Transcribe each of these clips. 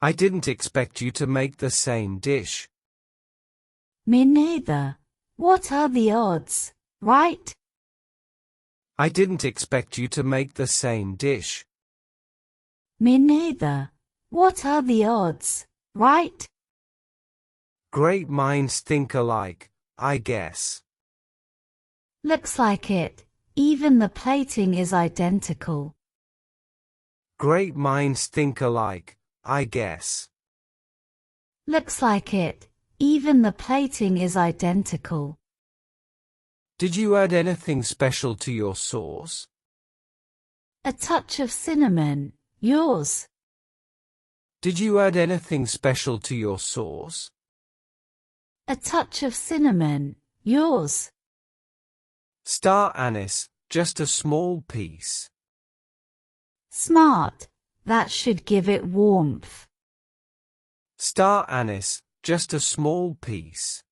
I didn't expect you to make the same dish. Me neither. What are the odds, right? I didn't expect you to make the same dish. Me neither. What are the odds, right? Great minds think alike, I guess. Looks like it. Even the plating is identical. Great minds think alike, I guess. Looks like it. Even the plating is identical. Did you add anything special to your sauce? A touch of cinnamon. Yours? Did you add anything special to your sauce? A touch of cinnamon. Yours? Star anise, just a small piece. Smart. That should give it warmth. Star anise, just a small piece.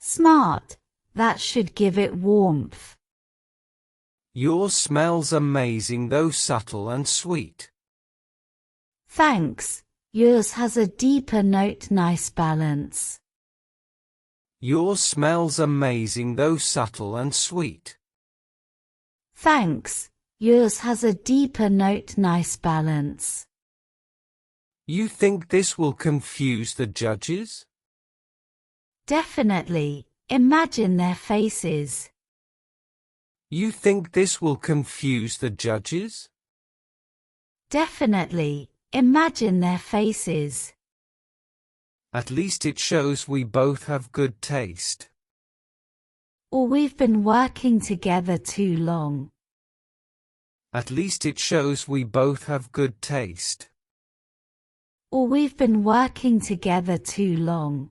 Smart. That should give it warmth. Yours smells amazing though subtle and sweet. Thanks. Yours has a deeper note, nice balance. Yours smells amazing though subtle and sweet. Thanks. Yours has a deeper note, nice balance. You think this will confuse the judges? Definitely. Imagine their faces. You think this will confuse the judges? Definitely. Imagine their faces. At least it shows we both have good taste. Or we've been working together too long. At least it shows we both have good taste. Or we've been working together too long.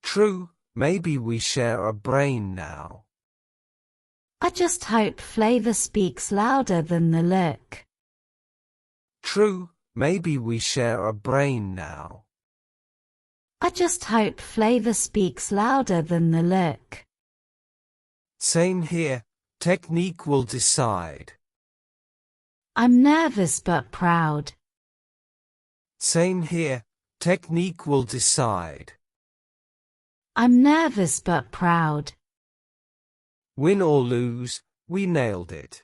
True, maybe we share a brain now. I just hope flavor speaks louder than the look. True, maybe we share a brain now. I just hope flavor speaks louder than the look. Same here, technique will decide. I'm nervous but proud. Same here, technique will decide. I'm nervous but proud. Win or lose, we nailed it.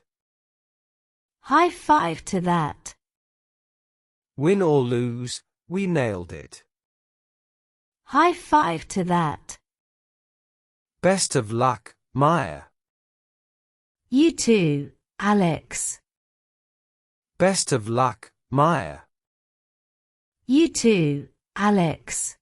High five to that. Win or lose, we nailed it. High five to that. Best of luck, Maya. You too, Alex. Best of luck, Maya. You too, Alex.